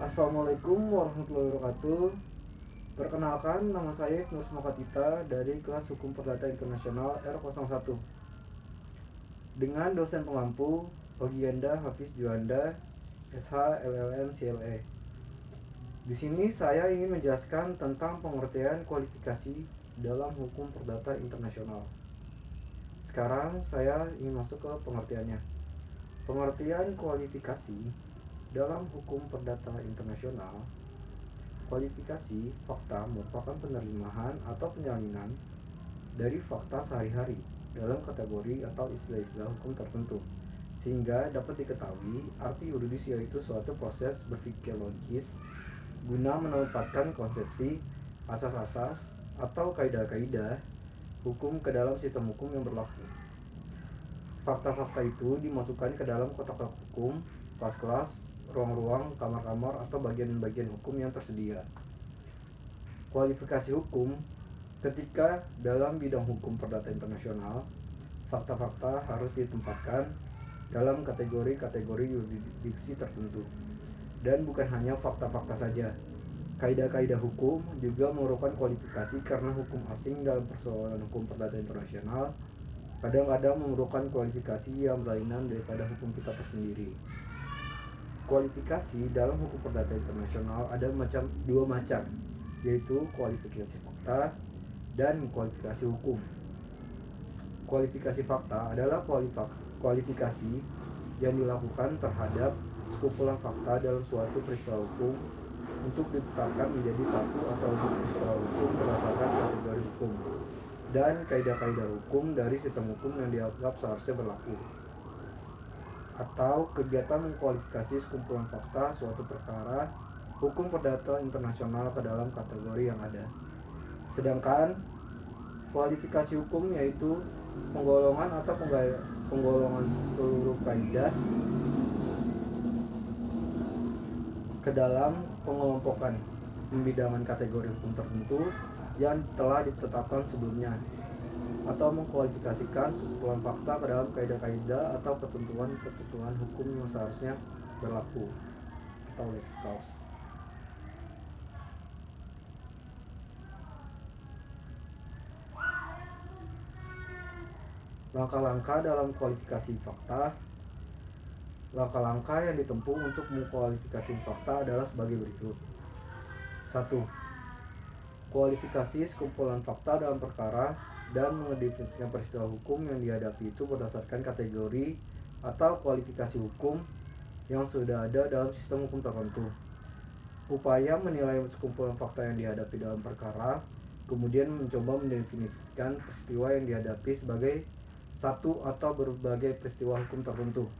Assalamualaikum warahmatullahi wabarakatuh. Perkenalkan, nama saya Nur Semakatita dari kelas Hukum Perdata Internasional R01 dengan dosen pengampu Ogianda Hafiz Juanda, SH LLM CLE. Di sini saya ingin menjelaskan tentang pengertian kualifikasi dalam hukum perdata internasional. Sekarang saya ingin masuk ke pengertiannya. Pengertian kualifikasi dalam hukum perdata internasional. Kualifikasi fakta merupakan penerimaan atau penyalinan dari fakta sehari-hari dalam kategori atau istilah-istilah hukum tertentu, sehingga dapat diketahui arti yuridis, yaitu suatu proses berpikir logis guna menempatkan konsepsi, asas-asas, atau kaidah-kaidah hukum ke dalam sistem hukum yang berlaku. Fakta-fakta itu dimasukkan ke dalam kotak hukum, kelas-kelas, ruang-ruang, kamar-kamar, atau bagian-bagian hukum yang tersedia. Kualifikasi hukum ketika dalam bidang hukum perdata internasional, fakta-fakta harus ditempatkan dalam kategori-kategori yurisdiksi tertentu. Dan bukan hanya fakta-fakta saja, kaidah-kaidah hukum juga merupakan kualifikasi, karena hukum asing dalam persoalan hukum perdata internasional kadang-kadang memerlukan kualifikasi yang berlainan daripada hukum kita tersendiri. Kualifikasi dalam hukum perdata internasional ada dua macam, yaitu kualifikasi fakta dan kualifikasi hukum. Kualifikasi fakta adalah kualifikasi yang dilakukan terhadap sekumpulan fakta dalam suatu peristiwa hukum untuk ditetapkan menjadi satu atau lebih peristiwa hukum berdasarkan kategori hukum dan kaidah-kaidah hukum dari sistem hukum yang dianggap seharusnya berlaku. Atau kegiatan mengkualifikasi sekumpulan fakta suatu perkara hukum perdata internasional ke dalam kategori yang ada. Sedangkan kualifikasi hukum yaitu penggolongan atau penggolongan seluruh kaidah ke dalam pengelompokan pembidangan kategori hukum tertentu yang telah ditetapkan sebelumnya, atau mengkualifikasikan sekumpulan fakta ke dalam kaidah-kaidah atau ketentuan-ketentuan hukum yang seharusnya berlaku, atau lex cause. Langkah-langkah dalam kualifikasi fakta. Langkah-langkah yang ditempuh untuk mengkualifikasi fakta adalah sebagai berikut. 1. Kualifikasi sekumpulan fakta dalam perkara dan mendefinisikan peristiwa hukum yang dihadapi itu berdasarkan kategori atau kualifikasi hukum yang sudah ada dalam sistem hukum tertentu. Upaya menilai sekumpulan fakta yang dihadapi dalam perkara, kemudian mencoba mendefinisikan peristiwa yang dihadapi sebagai satu atau berbagai peristiwa hukum tertentu.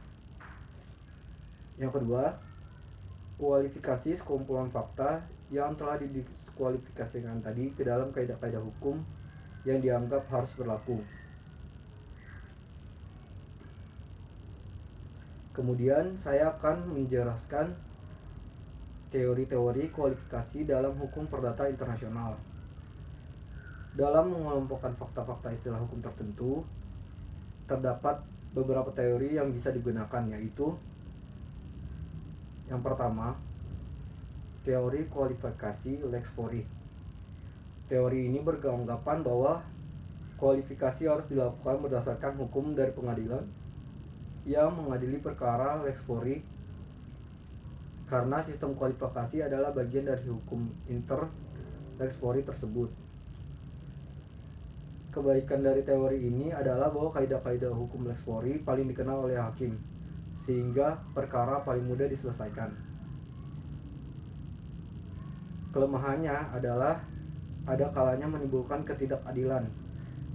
Yang kedua, kualifikasi sekumpulan fakta yang telah didiskualifikasikan tadi ke dalam kaidah-kaidah hukum yang dianggap harus berlaku. Kemudian saya akan menjelaskan teori-teori kualifikasi dalam hukum perdata internasional. Dalam mengelompokkan fakta-fakta istilah hukum tertentu, terdapat beberapa teori yang bisa digunakan, yaitu yang pertama, teori kualifikasi lex fori. Teori ini beranggapan bahwa kualifikasi harus dilakukan berdasarkan hukum dari pengadilan yang mengadili perkara lex fori, karena sistem kualifikasi adalah bagian dari hukum inter lex fori tersebut. Kebaikan dari teori ini adalah bahwa kaidah-kaidah hukum lex fori paling dikenal oleh hakim, sehingga perkara paling mudah diselesaikan. Kelemahannya adalah ada kalanya menimbulkan ketidakadilan,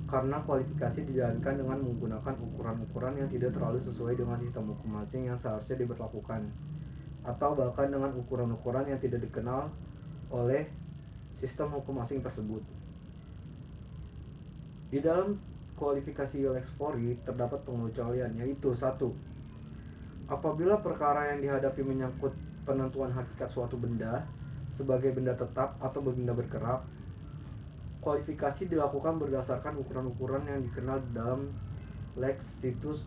karena kualifikasi dijalankan dengan menggunakan ukuran-ukuran yang tidak terlalu sesuai dengan sistem hukum asing yang seharusnya diberlakukan, atau bahkan dengan ukuran-ukuran yang tidak dikenal oleh sistem hukum asing tersebut. Di dalam kualifikasi lex fori terdapat pengecualian, yaitu 1. Apabila perkara yang dihadapi menyangkut penentuan hakikat suatu benda sebagai benda tetap atau benda bergerak, kualifikasi dilakukan berdasarkan ukuran-ukuran yang dikenal dalam lex situs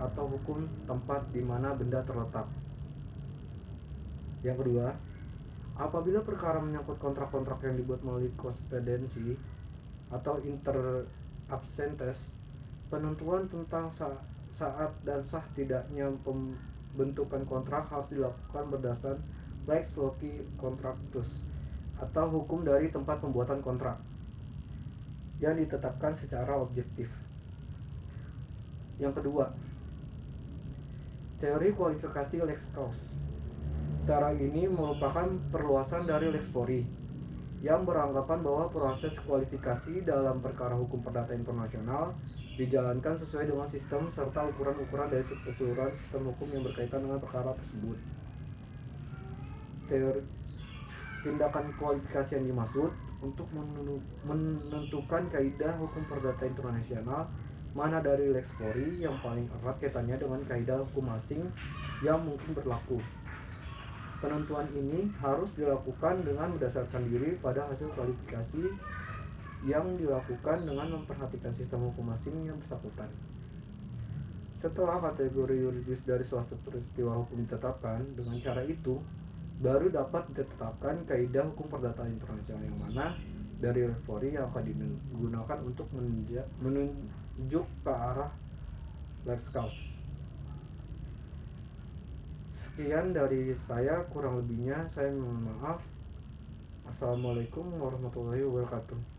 atau hukum tempat di mana benda terletak. Yang kedua, apabila perkara menyangkut kontrak-kontrak yang dibuat melalui korespondensi atau inter absentes, penentuan tentang saat dan sah tidaknya pembentukan kontrak harus dilakukan berdasarkan lex loci contractus atau hukum dari tempat pembuatan kontrak yang ditetapkan secara objektif. Yang kedua, teori kualifikasi lex causa. Cara ini merupakan perluasan dari lex fori yang beranggapan bahwa proses kualifikasi dalam perkara hukum perdata internasional dijalankan sesuai dengan sistem serta ukuran-ukuran dari keseluruhan sistem hukum yang berkaitan dengan perkara tersebut. Teori tindakan kualifikasi yang dimaksud untuk menentukan kaidah hukum perdata internasional mana dari lex fori yang paling erat kaitannya dengan kaidah hukum asing yang mungkin berlaku. Penentuan ini harus dilakukan dengan berdasarkan diri pada hasil kualifikasi yang dilakukan dengan memperhatikan sistem hukum asing yang bersangkutan. Setelah kategori yuridis dari suatu peristiwa hukum ditetapkan, dengan cara itu baru dapat ditetapkan kaidah hukum perdata internasional yang mana dari fori yang akan digunakan untuk menunjuk ke arah lex causa. Sekian dari saya, kurang lebihnya saya mohon maaf. Assalamualaikum warahmatullahi wabarakatuh.